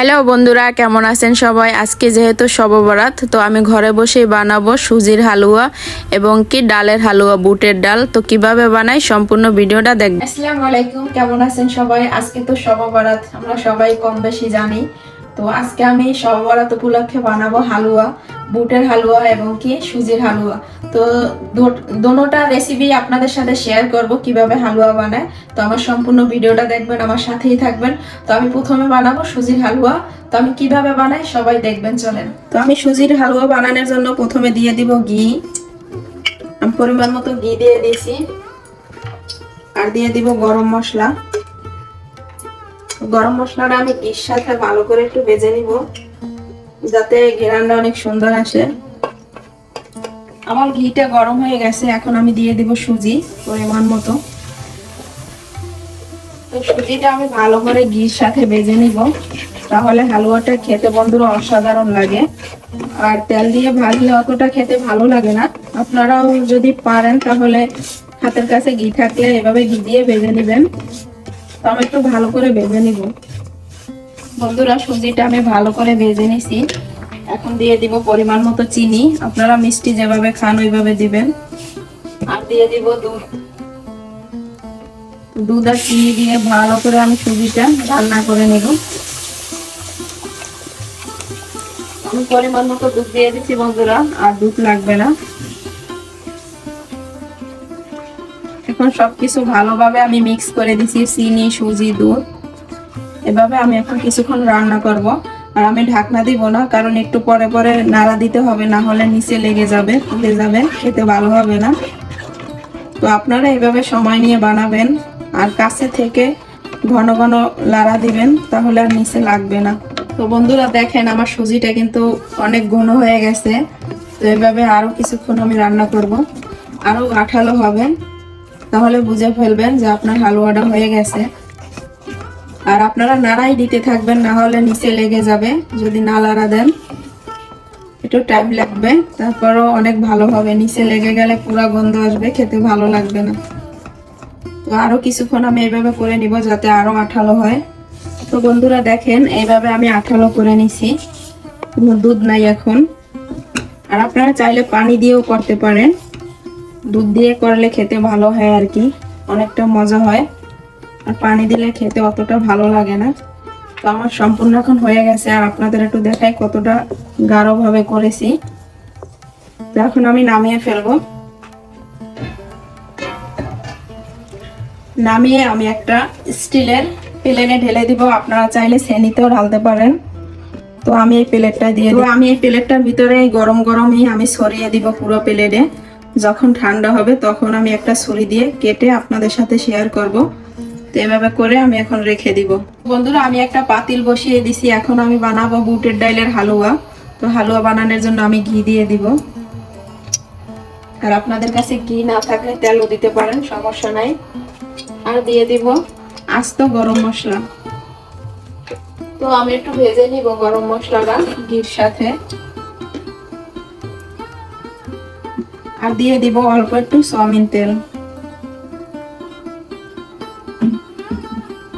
Hello বন্ধুরা, কেমন আছেন সবাই? আজকে যেহেতু শবে বরাত, তো আমি ঘরে বসেই বানাবো সুজির হালুয়া এবং কি ডালের হালুয়া, বুটের ডাল। তো কিভাবে বানাই সম্পূর্ণ ভিডিওটা দেখবেন। আসসালামু আলাইকুম, কেমন আছেন সবাই? আজকে তো শবে বরাত, আমরা সবাই কম বেশি জানি। তো আজকে আমি শবে বরাত উপলক্ষে বানাবো হালুয়া, বুটের হালুয়া এবং কি সুজির হালুয়া। তো দোনোটা রেসিপি আপনাদের সাথে শেয়ার করব কিভাবে হালুয়া বানায়। তো আমার সম্পূর্ণ ভিডিওটা দেখবেন, আমার সাথেই থাকবেন। তো আমি প্রথমে বানাবো সুজির হালুয়া। তো আমি কিভাবে বানাই সবাই দেখবেন, চলেন। তো আমি সুজির হালুয়া বানানোর জন্য প্রথমে দিয়ে দিব ঘি। আমি পরিমাণ মতো ঘি দিয়ে দিয়েছি, আর দিয়ে দিব গরম মশলা। গরম মশলাটা আমি ঘির সাথে ভালো করে একটু ভেজে নিব, যাতে ঘ্রাণটা অনেক সুন্দর আসে। আমার ঘিটা গরম হয়ে গেছে, এখন আমি দিয়ে দিব সুজি পরিমাণ মতো। তো সুজিটা আমি ভালো করে ঘির সাথে ভেজে নিব, তাহলে হালুয়াটা খেতে বন্ধুরা অসাধারণ লাগে। আর তেল দিয়ে ভাজলে অতটা খেতে ভালো লাগে না। আপনারাও যদি পারেন তাহলে হাতের কাছে ঘি থাকলে এভাবে ঘি দিয়ে ভেজে নেবেন। তো আমি একটু ভালো করে ভেজে নিব বন্ধুরা। সুজিটা আমি ভালো করে ভেজে নিছি, এখন দিয়ে দিব পরিমাণ মতো চিনি। আপনারা মিষ্টি যেভাবে খান ওইভাবে দিবেন। আর দিয়ে দিব দুধ আর চিনি দিয়ে ভালো করে আমি সুজিটা রান্না করে নেব। আমি পরিমাণ মতো দুধ দিয়ে দিচ্ছি বন্ধুরা, আর দুধ লাগবে না। এখন সবকিছু ভালোভাবে আমি মিক্স করে দিচ্ছি, চিনি, সুজি, দুধ। এভাবে আমি এখন কিছুক্ষণ রান্না করব। আর আমি ঢাকনা দিব না, কারণ একটু পরে পরে নাড়া দিতে হবে, না হলে নিচে লেগে যাবে, পুড়ে যাবে, খেতে ভালো হবে না। তো আপনারা এইভাবে সময় নিয়ে বানাবেন, আর কাছে থেকে ঘন ঘন লাড়া দিবেন, তাহলে আর নিচে লাগবে না। তো বন্ধুরা দেখেন, আমার সুজিটা কিন্তু অনেক ঘন হয়ে গেছে। তো এইভাবে আরো কিছুক্ষণ আমি রান্না করব, আরো আঠালো হবে, তাহলে বুঝে ফেলবেন যে আপনার হালুয়াটা হয়ে গেছে। আর আপনারা নাড়াই দিতে থাকবেন, না হলে নিচে লেগে যাবে। যদি না নাড়া দেন একটু টাইম লাগবে, তারপরও অনেক ভালো হবে। নিচে লেগে গেলে পুরো গন্ধ আসবে, খেতে ভালো লাগবে না। তো আরো কিছুক্ষণ আমি এইভাবে করে নিব, যাতে আরো আঠালো হয়। তো বন্ধুরা দেখেন, এইভাবে আমি আঠালো করে নিছি। কোনো দুধ নাই এখন। আর আপনারা চাইলে পানি দিয়েও করতে পারেন, দুধ দিয়ে করলে খেতে ভালো হয় আর কি, অনেকটা মজা হয়। আর পানি দিলে খেতে অতটা ভালো লাগে না। তো আমার সম্পূর্ণ এখন হয়ে গেছে, আর আপনাদের একটু দেখাই কতটা গাঢ় ভাবে করেছি। তো এখন আমি নামিয়ে ফেলবো। নামিয়ে আমি একটা স্টিলের প্লেটে ঢেলে দিব। আপনারা চাইলে ছেনিতেও ঢালতে পারেন। তো আমি এই প্লেটটা দিয়ে দিব। আমি এই প্লেটটার ভিতরে গরম গরমই আমি ছড়িয়ে দিব পুরো প্লেটে। যখন ঠান্ডা হবে তখন আমি একটা ছুরি দিয়ে কেটে আপনাদের সাথে শেয়ার করব। তো এভাবে করে আমি এখন রেখে দিব। বন্ধুরা আমি একটা পাতিল বসিয়ে দিছি, এখন আমি বানাবো বুটের ডালের হালুয়া। তো হালুয়া বানানোর জন্য আমি ঘি দিয়ে দিব। আর আপনাদের কাছে ঘি না থাকলে তেলও দিতে পারেন, সমস্যা নাই। আর দিয়ে দিব আস্ত গরম মশলা। তো আমি একটু ভেজে নিব গরম মশলাটা ঘির সাথে। আর দিয়ে দিব অল্প একটু সয়াবিন তেল।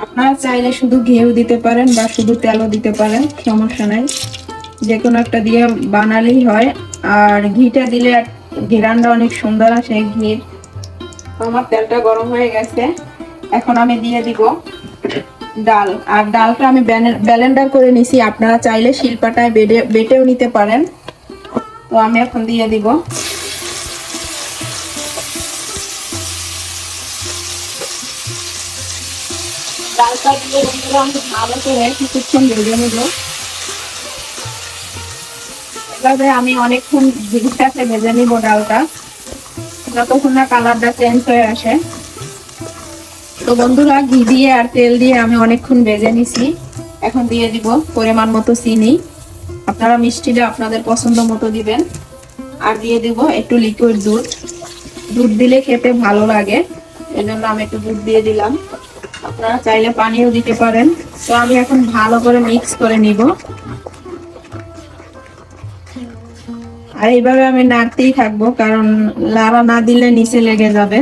আপনারা চাইলে শুধু ঘিও দিতে পারেন বা শুধু তেলও দিতে পারেন, সমস্যা নাই। যে কোনো একটা দিয়ে বানালেই হয়। আর ঘিটা দিলে ঘ্রাণটা অনেক সুন্দর আসে ঘির। আমার তেলটা গরম হয়ে গেছে, এখন আমি দিয়ে দিব ডাল। আর ডালটা আমি ব্লেন্ডার করে নিছি, আপনারা চাইলে শিলপাটায় বেটেও নিতে পারেন। তো আমি এখন দিয়ে দিব। ডালটা দিয়ে আমি ভালো করে কিছুক্ষণ ভেজে নেব। এভাবে আমি অনেকক্ষণ ঘির সাথে ভেজে নিব ডালটা, যতক্ষণ না কালারটা চেঞ্জ হয়ে আসে। তো বন্ধুরা ঘি দিয়ে আর তেল দিয়ে আমি অনেকক্ষণ ভেজে নিছি। এখন দিয়ে দিব পরিমাণ মতো চিনি। আপনারা মিষ্টিটা আপনাদের পছন্দ মতো দিবেন। আর দিয়ে দিব একটু লিকুইড দুধ। দুধ দিলে খেতে ভালো লাগে, এজন্য আমি একটু দুধ দিয়ে দিলাম। আপনারা চাইলে পানিও দিতে পারেন। তো আমি এখন ভালো করে মিক্স করে নিব। আর এইভাবে আমি নাড়তেই থাকবো, কারণ লাড়া না দিলে নিচে লেগে যাবে।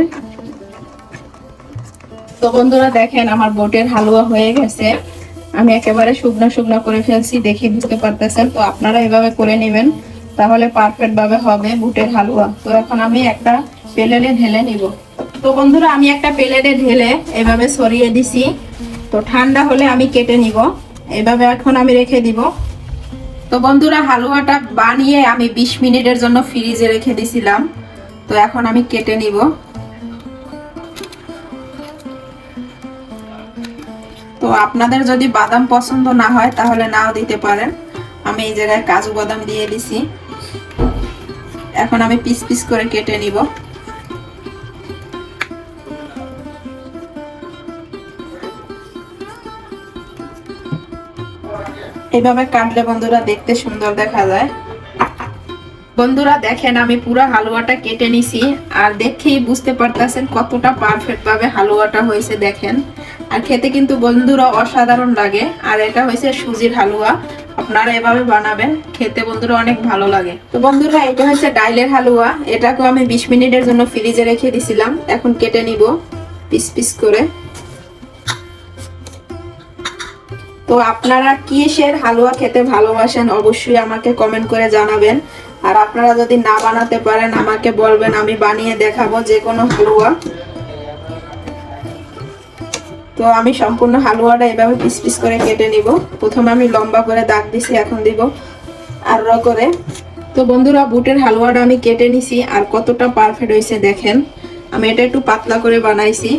তো বন্ধুরা দেখেন, আমার বুটের হালুয়া হয়ে গেছে। আমি একেবারে শুকনো শুকনো করে ফেলছি, দেখে বুঝতে পারতেছেন। তো আপনারা এভাবে করে নেবেন, তাহলে পারফেক্ট ভাবে হবে বুটের হালুয়া। তো এখন আমি একটা প্লেটে ঢেলে নিব। তো বন্ধুরা আমি একটা প্লেটে ঢেলে এভাবে ছড়িয়ে দিছি। তো ঠান্ডা হলে আমি কেটে নিব। এভাবে এখন আমি রেখে দিব। তো বন্ধুরা হালুয়াটা বানিয়ে আমি 20 মিনিটের জন্য ফ্রিজে রেখে দিছিলাম। তো এখন আমি কেটে নিব। তো আপনাদের যদি বাদাম পছন্দ না হয় তাহলে নাও দিতে পারেন। আমি এই জায়গায় কাজু বাদাম দিয়ে দিছি। এখন আমি পিস পিস করে কেটে নিব। এইভাবে কাটলে বন্ধুরা দেখতে সুন্দর দেখা যায়। বন্ধুরা দেখেন আমি পুরো হালুয়াটা কেটে নিছি, আর দেখেই বুঝতে পারতেছেন কতটা পারফেক্ট ভাবে হালুয়াটা হয়েছে দেখেন। আর খেতে কিন্তু বন্ধুরা অসাধারণ লাগে। আর এটা হয়েছে সুজির হালুয়া, আপনারা এভাবে বানাবেন, খেতে বন্ধুরা অনেক ভালো লাগে। তো বন্ধুরা এটা হচ্ছে ডাইলের হালুয়া, এটাকেও আমি 20 মিনিটের জন্য ফ্রিজে রেখে দিছিলাম। এখন কেটে নিব পিস পিস করে। তো আপনারা কিসের হালুয়া খেতে ভালোবাসেন অবশ্যই আমাকে কমেন্ট করে জানাবেন। আর আপনারা যদি না বানাতে পারেন আমাকে বলবেন, আমি বানিয়ে দেখাবো যে কোনো হালুয়া। তো আমি সম্পূর্ণ হালুয়াটা এভাবে পিস পিস করে কেটে নিব। প্রথমে আমি লম্বা করে দাগ দিছি, এখন দিব আর করে। তো বন্ধুরা বুটের হালুয়াটা আমি কেটে নিছি, আর কতটা পারফেক্ট হয়েছে দেখেন। আমি এটা একটু পাতলা করে বানাইছি।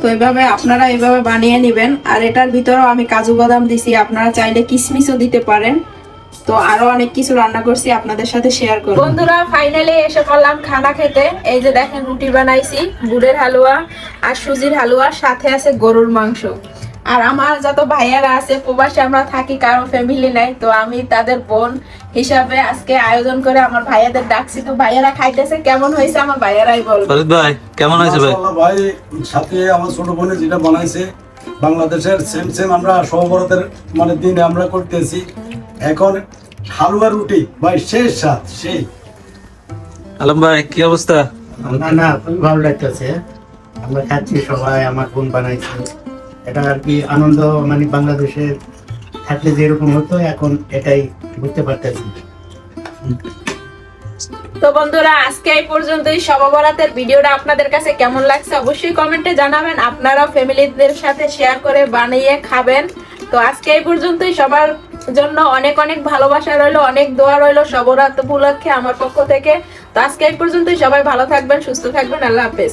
তো এভাবে আপনারা এভাবে বানিয়ে নেবেন। আর এটার ভিতরেও আমি কাজু বাদাম দিছি, আপনারা চাইলে কিশমিশও দিতে পারেন। তো আরো অনেক কিছু রান্না করছি, আপনাদের সাথে শেয়ার করব। বন্ধুরা ফাইনালি এসে পড়লাম খানা খেতে। এই যে দেখেন রুটি বানাইছি, গুড়ের হালুয়া আর সুজির হালুয়া, সাথে আছে গরুর মাংস। আর আমার যত ভাইয়ারা আছে প্রবাসে আমরা থাকি, কারো ফ্যামিলি নাই, তো আমি তাদের বোন হিসাবে আজকে আয়োজন করে আমার ভাইয়াদের ডাকছি। তো ভাইয়ারা খাইতেছে, কেমন হয়েছে আমার ভাইয়ারাই বলবে। ফরিদ ভাই কেমন হয়েছে ভাই? ভাই সাথে আমার ছোট বোনে যেটা বানাইছে বাংলাদেশের সেম সেম আমরা সহবরতের মানে দিনে আমরা করতেছি। এখন হালুয়া রুটি ভাই শেষ স্বাদ সেই। আলম ভাই কি অবস্থা? না না খুবই ভালো লাগতেছে। আমরা খাচ্ছি সবাই, আমার বোন বানাইছে। এটা আর কি আনন্দ, মানে বাংলাদেশে থাকলে যেরকম হতো এখন এটাই বুঝতে পারতেছি। তো বন্ধুরা আজকে এই পর্যন্তই। শবে বরাতের ভিডিওটা আপনাদের কাছে কেমন লাগছে অবশ্যই কমেন্টে জানাবেন। আপনারাও ফ্যামিলিদের সাথে শেয়ার করে বানিয়ে খাবেন। তো আজকে এই পর্যন্তই। সবার জন্য অনেক অনেক ভালোবাসা রইলো, অনেক দোয়া রইলো শবে বরাত উপলক্ষে আমার পক্ষ থেকে। তো আজকে এই পর্যন্তই। সবাই ভালো থাকবেন, সুস্থ থাকবেন। আল্লাহ হাফেজ।